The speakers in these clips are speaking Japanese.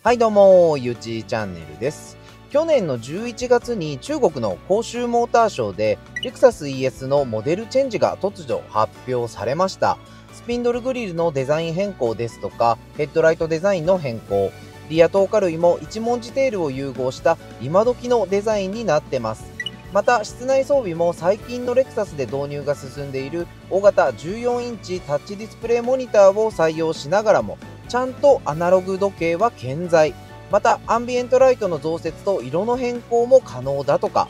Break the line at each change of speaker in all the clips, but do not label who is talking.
はいどうも、ゆちチャンネルです。去年の11月に中国の広州モーターショーでレクサス ES のモデルチェンジが突如発表されました。スピンドルグリルのデザイン変更ですとか、ヘッドライトデザインの変更、リア透過類も一文字テールを融合した今時のデザインになってます。また室内装備も最近のレクサスで導入が進んでいる大型14インチタッチディスプレイモニターを採用しながらも、ちゃんとアナログ時計は健在。またアンビエントライトの増設と色の変更も可能だとか。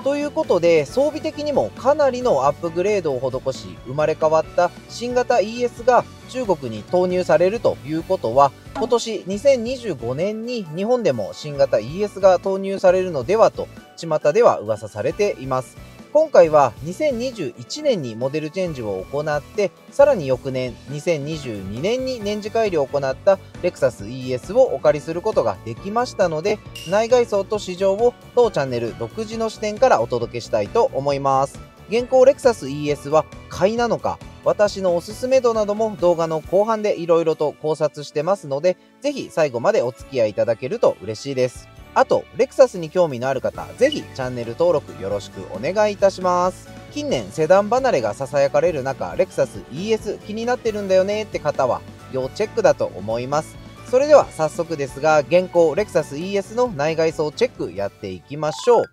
ということで装備的にもかなりのアップグレードを施し、生まれ変わった新型 ES が中国に投入されるということは、今年2025年に日本でも新型 ES が投入されるのではと巷では噂されています。今回は2021年にモデルチェンジを行って、さらに翌年2022年に年次改良を行ったレクサス ES をお借りすることができましたので、内外装と市場を当チャンネル独自の視点からお届けしたいと思います。現行レクサス ES は買いなのか、私のおすすめ度なども動画の後半でいろいろと考察してますので、ぜひ最後までお付き合いいただけると嬉しいです。あと、レクサスに興味のある方、ぜひチャンネル登録よろしくお願いいたします。近年セダン離れが囁かれる中、レクサス ES 気になってるんだよねって方は要チェックだと思います。それでは早速ですが、現行レクサス ES の内外装チェックやっていきましょう。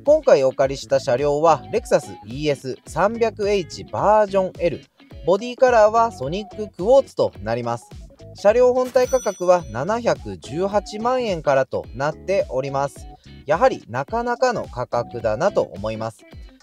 今回お借りした車両はレクサス ES300H バージョン L。ボディカラーはソニッククォーツとなります。車両本体価格は718万円からとなっております。やはりなかなかの価格だなと思います。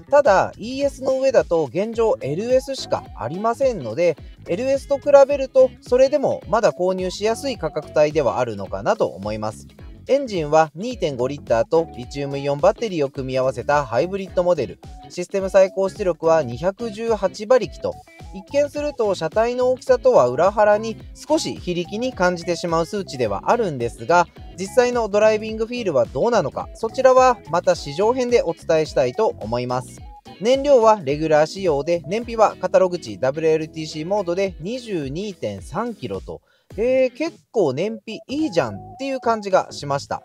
ただ ES の上だと現状 LS しかありませんので、 LS と比べるとそれでもまだ購入しやすい価格帯ではあるのかなと思います。エンジンは 2.5 リッターとリチウムイオンバッテリーを組み合わせたハイブリッドモデル。システム最高出力は218馬力と、一見すると車体の大きさとは裏腹に少し非力に感じてしまう数値ではあるんですが、実際のドライビングフィールはどうなのか、そちらはまた試乗編でお伝えしたいと思います。燃料はレギュラー仕様で、燃費はカタログ値 WLTC モードで 22.3 キロと、結構燃費いいじゃんっていう感じがしました。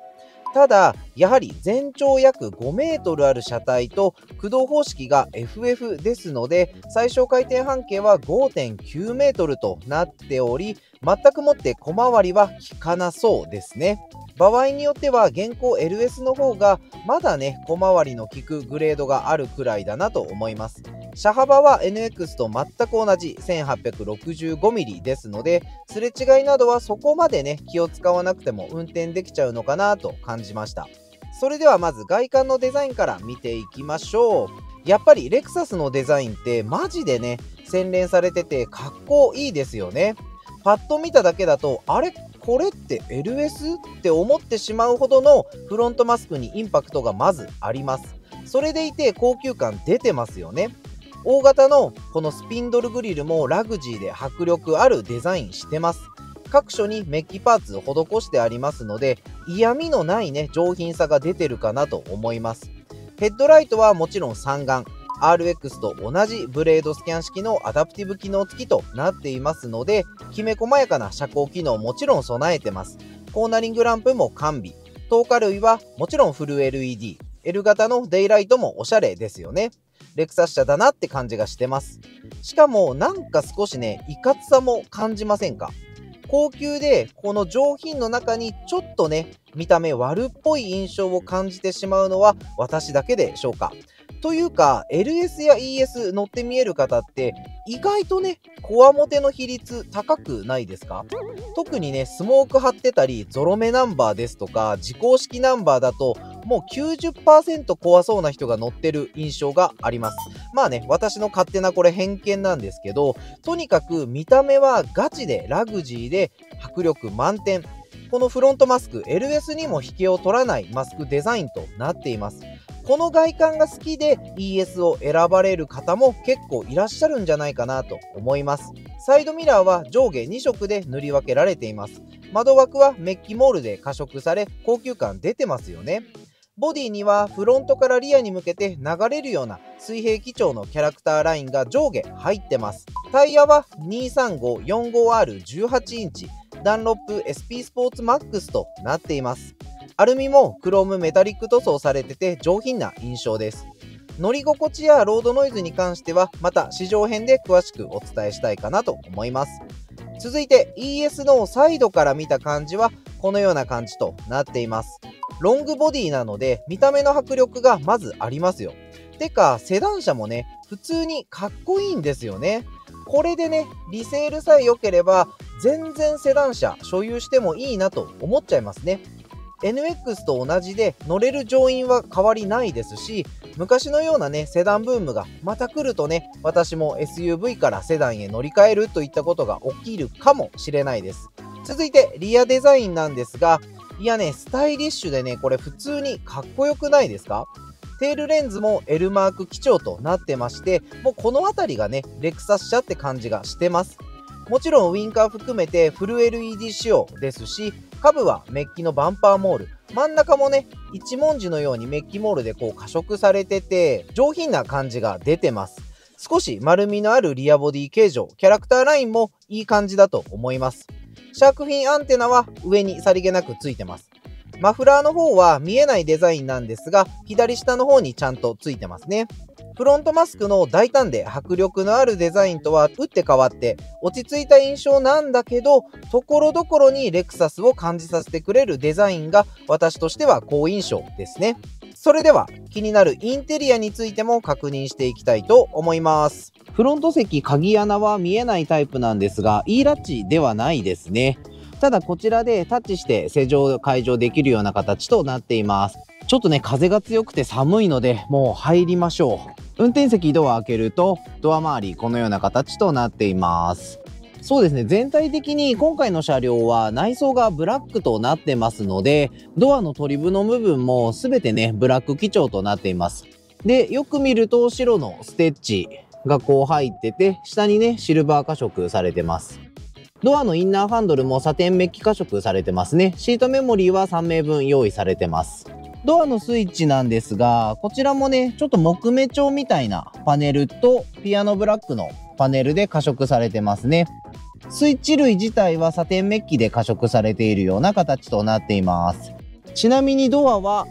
ただやはり全長約5メートルある車体と駆動方式が FF ですので、最小回転半径は 5.9 メートルとなっており、全くもって小回りは効かなそうですね。場合によっては現行 LS の方がまだね、小回りの効くグレードがあるくらいだなと思います。車幅は NX と全く同じ 1865mm ですので、すれ違いなどはそこまでね、気を使わなくても運転できちゃうのかなと感じました。それではまず外観のデザインから見ていきましょう。やっぱりレクサスのデザインってマジでね、洗練されててかっこいいですよね。パッと見ただけだと、あれこれって LS? って思ってしまうほどのフロントマスクにインパクトがまずあります。それでいて高級感出てますよね。大型のこのスピンドルグリルもラグジーで迫力あるデザインしてます。各所にメッキパーツを施してありますので、嫌味のないね、上品さが出てるかなと思います。ヘッドライトはもちろん三眼、RX と同じブレードスキャン式のアダプティブ機能付きとなっていますので、きめ細やかな遮光機能もちろん備えてます。コーナリングランプも完備。透過類はもちろんフル LED。L 型のデイライトもおしゃれですよね。レクサス車だなって感じがしてます。しかもなんか少しね、いかつさも感じませんか？高級でこの上品の中にちょっとね、見た目悪っぽい印象を感じてしまうのは私だけでしょうか？というか LS や ES 乗って見える方って意外とね、こわもての比率高くないですか？特にね、スモーク貼ってたりゾロ目ナンバーですとか自公式ナンバーだともう 90% 怖そうな人が乗ってる印象があります。まあね、私の勝手なこれ偏見なんですけど、とにかく見た目はガチでラグジーで迫力満点。このフロントマスク LS にも引けを取らないマスクデザインとなっています。この外観が好きで ES を選ばれる方も結構いらっしゃるんじゃないかなと思います。サイドミラーは上下2色で塗り分けられています。窓枠はメッキモールで加色され高級感出てますよね。ボディにはフロントからリアに向けて流れるような水平基調のキャラクターラインが上下入ってます。タイヤは 23545R18 インチダンロップ SP スポーツマックスとなっています。アルミもクロームメタリック塗装されてて上品な印象です。乗り心地やロードノイズに関してはまた試乗編で詳しくお伝えしたいかなと思います。続いて ES のサイドから見た感じはこのような感じとなっています。ロングボディなので見た目の迫力がまずありますよ。てかセダン車もね普通にかっこいいんですよね。これでねリセールさえ良ければ全然セダン車所有してもいいなと思っちゃいますね。NX と同じで乗れる乗員は変わりないですし、昔のようなねセダンブームがまた来るとね、私も SUV からセダンへ乗り換えるといったことが起きるかもしれないです。続いてリアデザインなんですが、いやねスタイリッシュでねこれ普通にかっこよくないですか？テールレンズも L マーク基調となってまして、もうこの辺りがねレクサス車って感じがしてます。もちろんウインカー含めてフル LED 仕様ですし、下部はメッキのバンパーモール、真ん中もね一文字のようにメッキモールでこう加色されてて上品な感じが出てます。少し丸みのあるリアボディ形状、キャラクターラインもいい感じだと思います。シャークフィンアンテナは上にさりげなくついてます。マフラーの方は見えないデザインなんですが、左下の方にちゃんとついてますね。フロントマスクの大胆で迫力のあるデザインとは打って変わって落ち着いた印象なんだけど、ところどころにレクサスを感じさせてくれるデザインが私としては好印象ですね。それでは気になるインテリアについても確認していきたいと思います。フロント席鍵穴は見えないタイプなんですが、E ラッチではないですね。ただこちらでタッチして施錠解錠できるような形となっています。ちょっとね風が強くて寒いのでもう入りましょう。運転席ドア開けるとドア周りこのような形となっています。そうですね、全体的に今回の車両は内装がブラックとなってますので、ドアのトリムの部分も全てねブラック基調となっています。でよく見ると白のステッチがこう入ってて、下にねシルバー化色されてます。ドアのインナーハンドルもサテンメッキ化色されてますね。シートメモリーは3名分用意されてます。ドアのスイッチなんですが、こちらもねちょっと木目調みたいなパネルとピアノブラックのパネルで化色されてますね。スイッチ類自体はサテンメッキで化色されているような形となっています。ちなみにドアは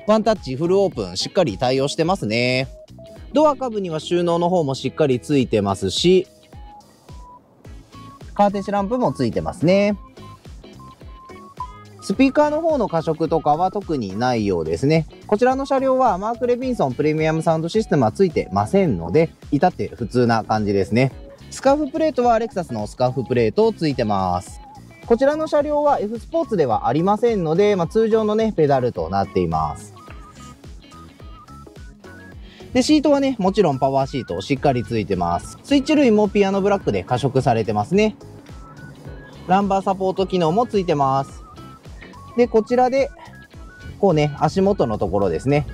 ワンタッチフルオープンしっかり対応してますね。ドア下部には収納の方もしっかりついてますし、カーテンシランプもついてますね。スピーカーの方の加色とかは特にないようですね。こちらの車両はマーク・レビンソンプレミアムサウンドシステムはついてませんので、至って普通な感じですね。スカーフプレートはレクサスのスカーフプレートついてます。こちらの車両は F スポーツではありませんので、通常のねペダルとなっています。でシートはねもちろんパワーシートしっかりついてます。スイッチ類もピアノブラックで加色されてますね。ランバーサポート機能もついてます。でこちらでこうね足元のところですね、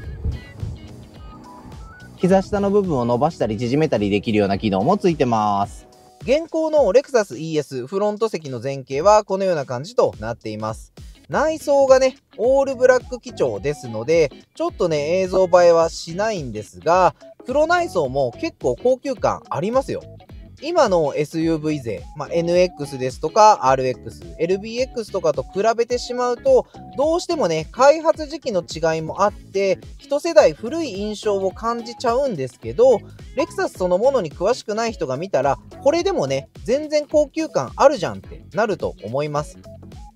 膝下の部分を伸ばしたり縮めたりできるような機能もついてます。現行のレクサス ES フロント席の前景はこのような感じとなっています。内装がねオールブラック基調ですのでちょっとね映像映えはしないんですが、黒内装も結構高級感ありますよ。今の SUV 勢、NX ですとか RX、LBX とかと比べてしまうとどうしてもね開発時期の違いもあって一世代古い印象を感じちゃうんですけど、レクサスそのものに詳しくない人が見たらこれでもね全然高級感あるじゃんってなると思います。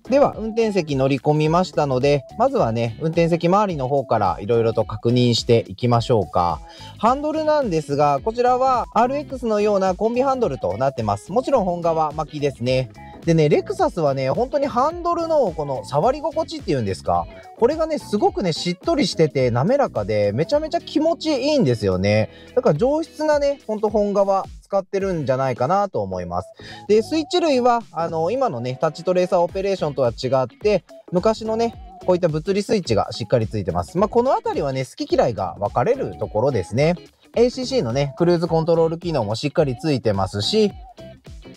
では運転席乗り込みましたので、まずはね運転席周りの方からいろいろと確認していきましょうか。ハンドルなんですが、こちらは RX のようなコンビハンドルとなってます。もちろん本革巻きですね。でねレクサスはね本当にハンドルのこの触り心地っていうんですか、これがねすごくねしっとりしてて滑らかでめちゃめちゃ気持ちいいんですよね。だから上質なねほんと本革使ってるんじゃないかなと思います。でスイッチ類は今のねタッチトレーサーオペレーションとは違って昔のねこういった物理スイッチがしっかりついてます。この辺りはね好き嫌いが分かれるところですね。ACC のねクルーズコントロール機能もしっかりついてますし、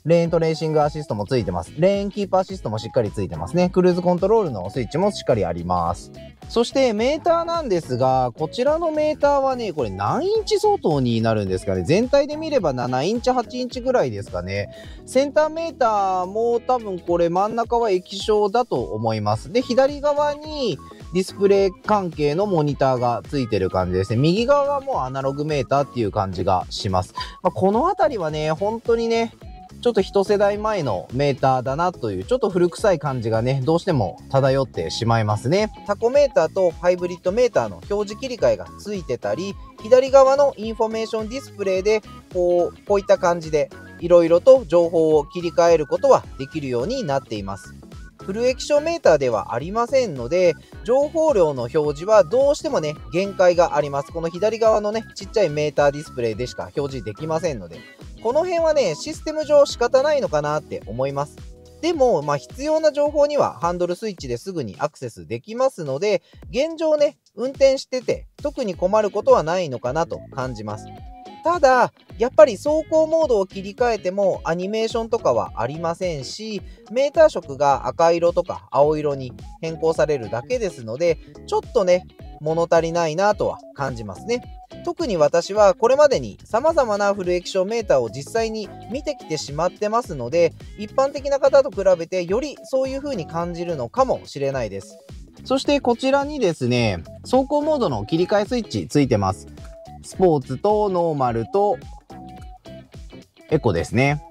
レーントレーシングアシストもついてます。レーンキープアシストもしっかりついてますね。クルーズコントロールのスイッチもしっかりあります。そしてメーターなんですが、こちらのメーターはね、これ何インチ相当になるんですかね。全体で見れば7インチ、8インチぐらいですかね。センターメーターも多分これ真ん中は液晶だと思います。で、左側にディスプレイ関係のモニターがついてる感じですね。右側はもうアナログメーターっていう感じがします。この辺りはね、本当にね、ちょっと一世代前のメーターだなという、ちょっと古臭い感じがね、どうしても漂ってしまいますね。タコメーターとハイブリッドメーターの表示切り替えがついてたり、左側のインフォメーションディスプレイで、こういった感じで、いろいろと情報を切り替えることはできるようになっています。フル液晶メーターではありませんので、情報量の表示はどうしてもね、限界があります。この左側のね、ちっちゃいメーターディスプレイでしか表示できませんので、この辺はね、システム上仕方ないのかなって思います。でも、必要な情報にはハンドルスイッチですぐにアクセスできますので、現状ね、運転してて特に困ることはないのかなと感じます。ただ、やっぱり走行モードを切り替えてもアニメーションとかはありませんし、メーター色が赤色とか青色に変更されるだけですので、ちょっとね、物足りないなとは感じますね。特に私はこれまでに様々なフル液晶メーターを実際に見てきてしまってますので、一般的な方と比べてよりそういう風に感じるのかもしれないです。そしてこちらにですね、走行モードの切り替えスイッチついてます。スポーツとノーマルとエコですね。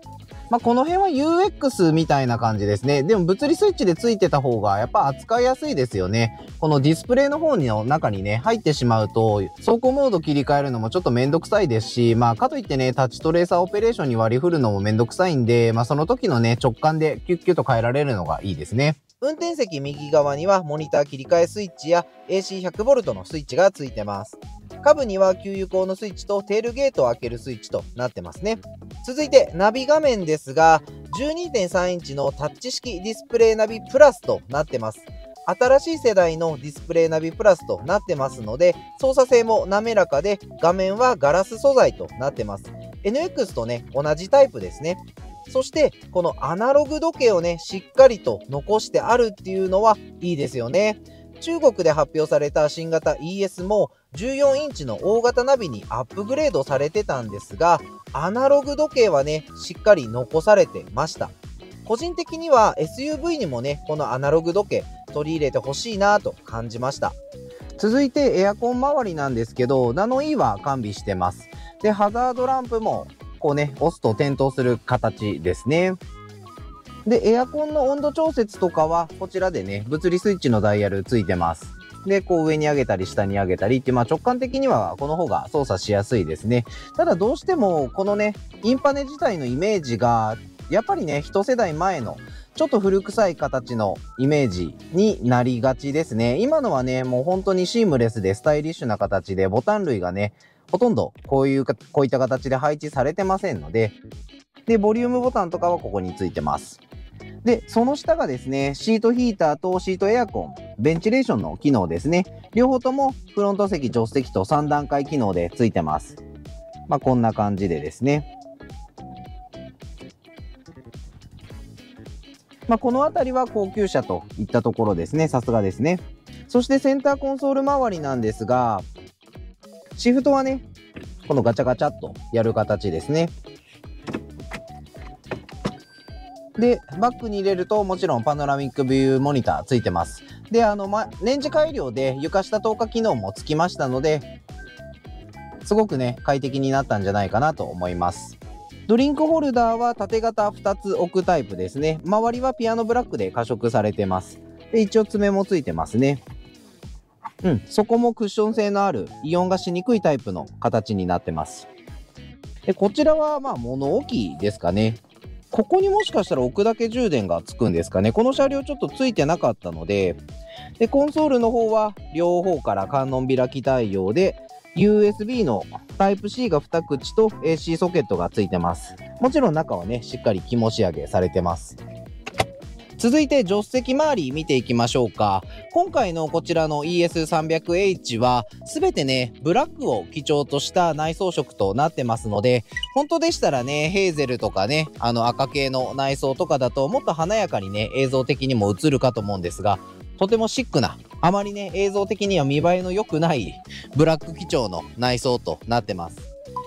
この辺は UX みたいな感じですね。でも物理スイッチでついてた方がやっぱ扱いやすいですよね。このディスプレイの方の中にね、入ってしまうと、走行モード切り替えるのもちょっとめんどくさいですし、かといってね、タッチトレーサーオペレーションに割り振るのもめんどくさいんで、その時のね、直感でキュッキュッと変えられるのがいいですね。運転席右側にはモニター切り替えスイッチや AC100V のスイッチがついてます。下部には給油口のスイッチとテールゲートを開けるスイッチとなってますね。続いてナビ画面ですが、12.3 インチのタッチ式ディスプレイナビプラスとなってます。新しい世代のディスプレイナビプラスとなってますので、操作性も滑らかで、画面はガラス素材となってます。NX とね、同じタイプですね。そして、このアナログ時計をね、しっかりと残してあるっていうのはいいですよね。中国で発表された新型 ES も14インチの大型ナビにアップグレードされてたんですが、アナログ時計はね、しっかり残されてました。個人的には SUV にもね、このアナログ時計取り入れてほしいなと感じました。続いてエアコン周りなんですけど、ナノイーは完備してます。で、ハザードランプもこうね、押すと点灯する形ですね。で、エアコンの温度調節とかは、こちらでね、物理スイッチのダイヤルついてます。で、こう上に上げたり下に上げたりって、直感的にはこの方が操作しやすいですね。ただどうしても、このね、インパネ自体のイメージが、やっぱりね、一世代前の、ちょっと古臭い形のイメージになりがちですね。今のはね、もう本当にシームレスでスタイリッシュな形で、ボタン類がね、ほとんどこういった形で配置されてませんので、で、ボリュームボタンとかはここについてます。で、その下がですね、シートヒーターとシートエアコン、ベンチレーションの機能ですね。両方ともフロント席、助手席と3段階機能でついてます。こんな感じでですね。この辺りは高級車といったところですね。さすがですね。そしてセンターコンソール周りなんですが、シフトはね、このガチャガチャっとやる形ですね。で、バックに入れるともちろんパノラミックビューモニターついてます。で、レンジ改良で床下透過機能もつきましたので、すごくね、快適になったんじゃないかなと思います。ドリンクホルダーは縦型2つ置くタイプですね。周りはピアノブラックで加色されてます。で、一応爪もついてますね。そこもクッション性のあるイオンがしにくいタイプの形になってます。で、こちらは物置ですかね。ここにもしかしたら置くだけ充電がつくんですかね。この車両ちょっとついてなかったので、で、コンソールの方は両方から観音開き対応で、USB のタイプ C が2口と AC ソケットがついてます。もちろん中はね、しっかり肝仕上げされてます。続いて助手席周り見ていきましょうか。今回のこちらの ES300H は全てねブラックを基調とした内装色となってますので、本当でしたらねヘーゼルとかね赤系の内装とかだともっと華やかにね映像的にも映るかと思うんですが、とてもシックな、あまりね映像的には見栄えの良くないブラック基調の内装となってます。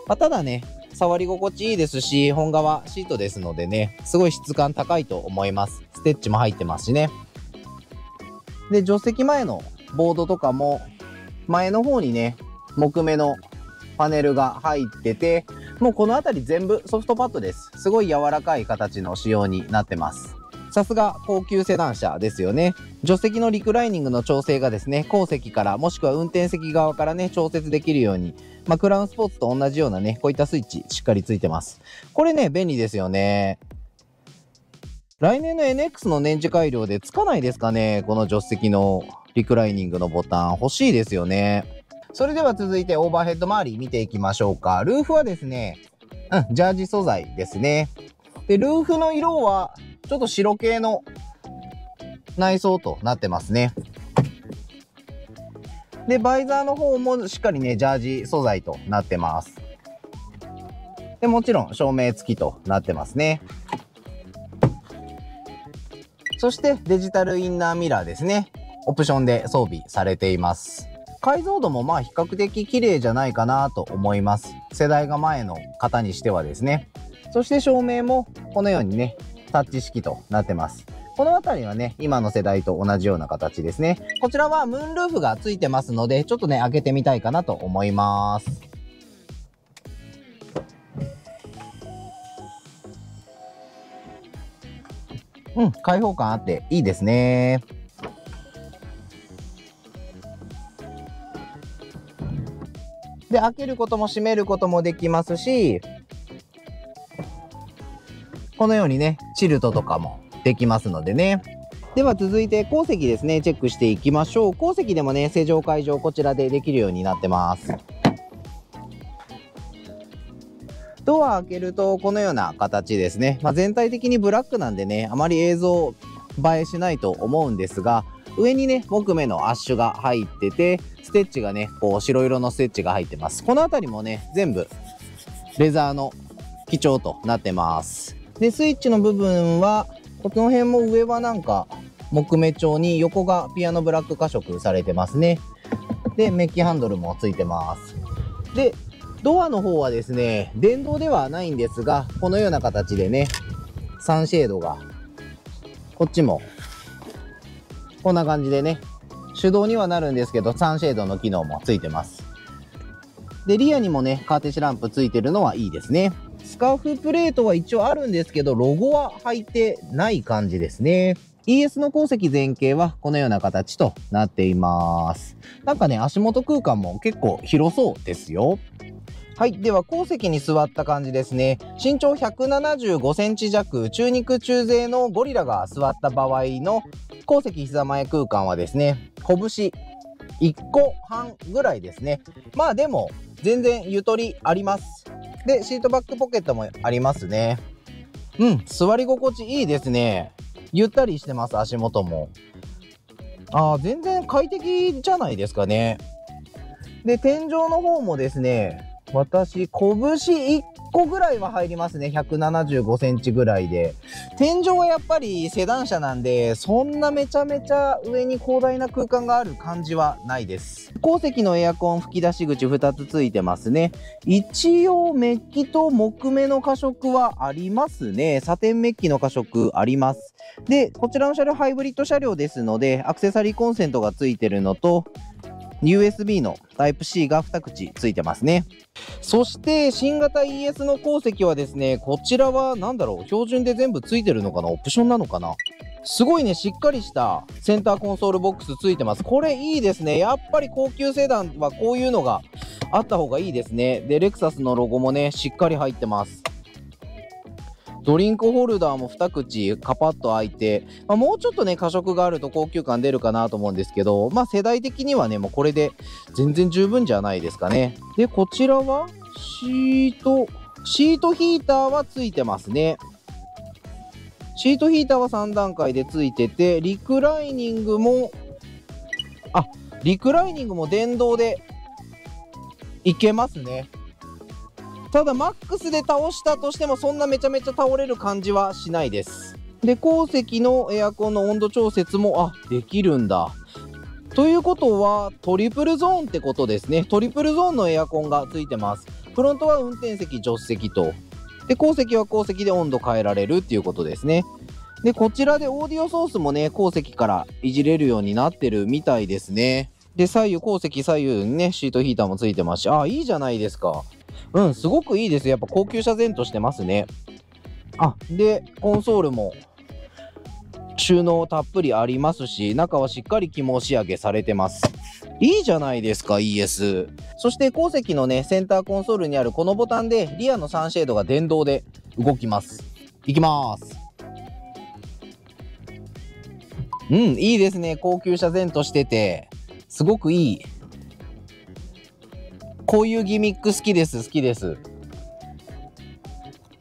ただね触り心地いいですし、本革シートですのでね、すごい質感高いと思います。ステッチも入ってますしね。で、助手席前のボードとかも、前の方にね、木目のパネルが入ってて、もうこの辺り全部ソフトパッドです。すごい柔らかい形の仕様になってます。さすが高級セダン車ですよね。助手席のリクライニングの調整がですね、後席からもしくは運転席側からね、調節できるように、クラウンスポーツと同じようなね、こういったスイッチしっかりついてます。これね、便利ですよね。来年の NX の年次改良でつかないですかね、この助手席のリクライニングのボタン欲しいですよね。それでは続いてオーバーヘッド周り見ていきましょうか。ルーフはですね、ジャージ素材ですね。で、ルーフの色はちょっと白系の内装となってますね。で、バイザーの方もしっかりね、ジャージ素材となってます。で、もちろん照明付きとなってますね。そしてデジタルインナーミラーですね。オプションで装備されています。解像度も比較的綺麗じゃないかなと思います。世代が前の方にしてはですね。そして照明もこのようにね、タッチ式となってます。この辺りはね、今の世代と同じような形ですね。こちらはムーンルーフがついてますので、ちょっとね、開けてみたいかなと思います。開放感あっていいですね。で、開けることも閉めることもできますし、このようにね、シルトとかもできますのでね。では続いて後席ですね、チェックしていきましょう。後席でもね、施錠解錠こちらでできるようになってます。ドア開けるとこのような形ですね。全体的にブラックなんでね、あまり映像映えしないと思うんですが、上にね、木目のアッシュが入ってて、ステッチがね、こう白色のステッチが入ってます。この辺りもね、全部レザーの基調となってます。で、スイッチの部分は、この辺も上はなんか木目調に、横がピアノブラック加色されてますね。で、メッキハンドルもついてます。で、ドアの方はですね、電動ではないんですが、このような形でね、サンシェードが、こっちも、こんな感じでね、手動にはなるんですけど、サンシェードの機能もついてます。で、リアにもね、カーテシランプついてるのはいいですね。スカーフプレートは一応あるんですけど、ロゴは入ってない感じですね。ES の後席前景はこのような形となっています。なんかね、足元空間も結構広そうですよ。はい。では、後席に座った感じですね。身長175センチ弱、中肉中背のゴリラが座った場合の後席膝前空間はですね、拳1個半ぐらいですね。でも、全然ゆとりあります。で、シートバックポケットもありますね。座り心地いいですね。ゆったりしてます、足元も。全然快適じゃないですかね。で、天井の方もですね、私、拳1個ぐらいは入りますね。175センチぐらいで。天井はやっぱりセダン車なんで、そんなめちゃめちゃ上に広大な空間がある感じはないです。後席のエアコン吹き出し口2つついてますね。一応メッキと木目の加色はありますね。サテンメッキの加色あります。で、こちらの車両ハイブリッド車両ですので、アクセサリーコンセントがついてるのと、USB の Type-C が2口ついてますね。そして新型 ES の後席はですね、こちらは標準で全部ついてるのかな、オプションなのかな。すごいね、しっかりしたセンターコンソールボックスついてます。これいいですね。やっぱり高級セダンはこういうのがあった方がいいですね。で、レクサスのロゴもね、しっかり入ってます。ドリンクホルダーも2口カパッと開いて、もうちょっとね加色があると高級感出るかなと思うんですけど、世代的にはねもうこれで全然十分じゃないですかね。で、こちらはシートヒーターはついてますね。シートヒーターは3段階でついてて、リクライニングも電動でいけますね。ただマックスで倒したとしてもそんなめちゃめちゃ倒れる感じはしないです。で、後席のエアコンの温度調節もできるんだ。ということはトリプルゾーンってことですね。トリプルゾーンのエアコンがついてます。フロントは運転席、助手席と。で、後席は後席で温度変えられるっていうことですね。で、こちらでオーディオソースもね、後席からいじれるようになってるみたいですね。で、後席左右にね、シートヒーターもついてますし、いいじゃないですか。すごくいいです。やっぱ高級車前としてますね。で、コンソールも収納たっぷりありますし、中はしっかり起毛仕上げされてます。いいじゃないですか ES。 そして後席のね、センターコンソールにあるこのボタンでリアのサンシェードが電動で動きます。いきます。いいですね。高級車前としててすごくいい。こういうギミック好きです。ち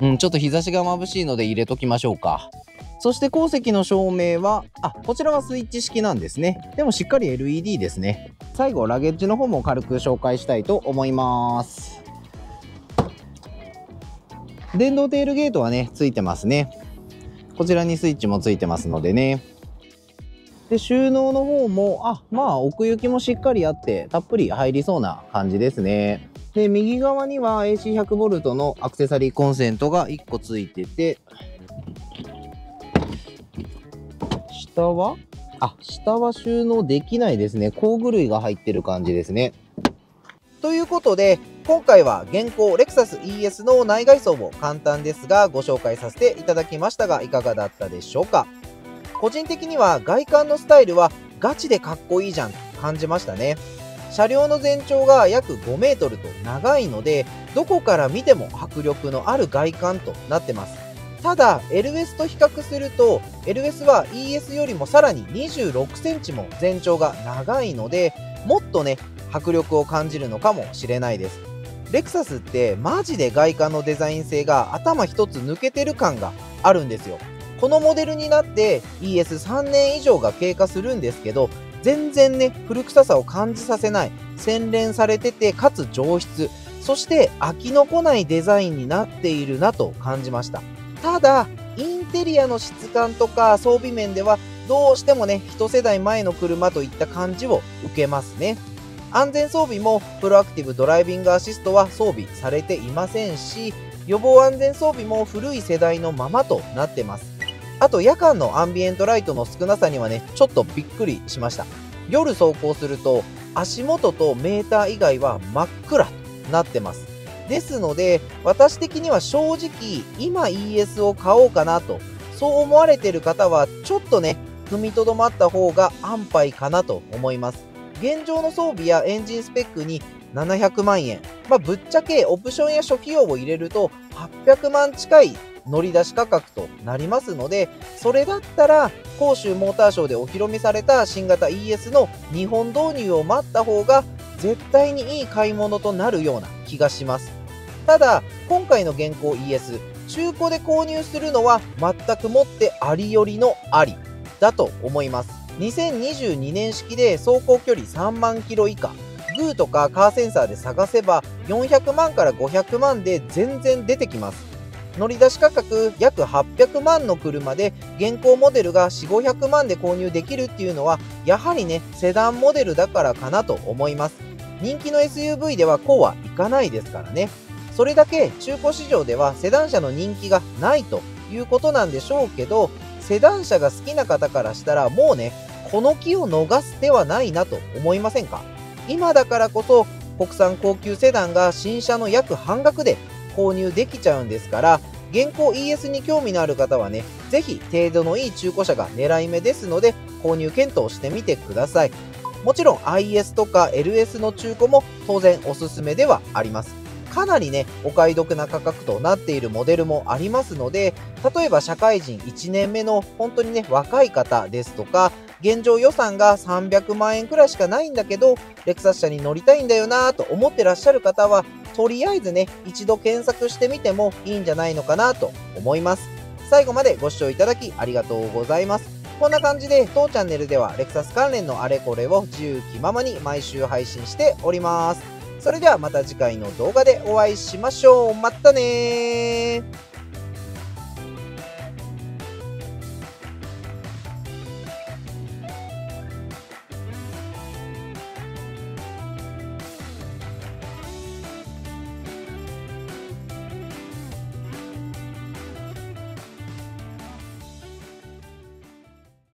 ょっと日差しが眩しいので入れときましょうか。そして後席の照明はこちらはスイッチ式なんですね。でもしっかり LED ですね。最後ラゲッジの方も軽く紹介したいと思います。電動テールゲートはねついてますね。こちらにスイッチもついてますのでね。で、収納の方も奥行きもしっかりあってたっぷり入りそうな感じですね。で、右側には AC100V のアクセサリーコンセントが1個ついてて、下は収納できないですね。工具類が入ってる感じですね。ということで、今回は現行レクサス ES の内外装を簡単ですがご紹介させていただきましたが、いかがだったでしょうか。個人的には外観のスタイルはガチでかっこいいじゃんと感じましたね。車両の全長が約5メートルと長いので、どこから見ても迫力のある外観となってます。ただ LS と比較すると LS は ES よりもさらに26センチも全長が長いので、もっとね迫力を感じるのかもしれないです。レクサスってマジで外観のデザイン性が頭一つ抜けてる感があるんですよ。このモデルになって ES3 年以上が経過するんですけど、全然ね古臭さを感じさせない、洗練されててかつ上質、そして飽きのこないデザインになっているなと感じました。ただインテリアの質感とか装備面ではどうしてもね一世代前の車といった感じを受けますね。安全装備もプロアクティブドライビングアシストは装備されていませんし、予防安全装備も古い世代のままとなってます。あと夜間のアンビエントライトの少なさにはねちょっとびっくりしました。夜走行すると足元とメーター以外は真っ暗となってます。ですので私的には正直今 ES を買おうかなとそう思われている方はちょっとね踏みとどまった方が安牌かなと思います。現状の装備やエンジンスペックに700万円、ぶっちゃけオプションや初期用を入れると800万近い乗り出し価格となりますので、それだったら広州モーターショーでお披露目された新型 ES の日本導入を待った方が絶対にいい買い物となるような気がします。ただ今回の現行 ES 中古で購入するのは全くもってありよりのありだと思います。2022年式で走行距離3万キロ以下、グーとかカーセンサーで探せば400万から500万で全然出てきます。乗り出し価格約800万の車で現行モデルが4、500万で購入できるっていうのはやはりねセダンモデルだからかなと思います。人気の SUV ではこうはいかないですからね。それだけ中古市場ではセダン車の人気がないということなんでしょうけど、セダン車が好きな方からしたらもうねこの機を逃す手はないなと思いませんか。今だからこそ国産高級セダンが新車の約半額で購入できちゃうんですから、現行 ES に興味のある方はねぜひ程度のいい中古車が狙い目ですので購入検討してみてください。もちろん IS とか LS の中古も当然おすすめではあります。かなりねお買い得な価格となっているモデルもありますので、例えば社会人1年目の本当にね若い方ですとか、現状予算が300万円くらいしかないんだけどレクサス車に乗りたいんだよなと思ってらっしゃる方はとりあえずね一度検索してみてもいいんじゃないのかなと思います。最後までご視聴いただきありがとうございます。こんな感じで当チャンネルではレクサス関連のあれこれを自由気ままに毎週配信しております。それではまた次回の動画でお会いしましょう。またねー。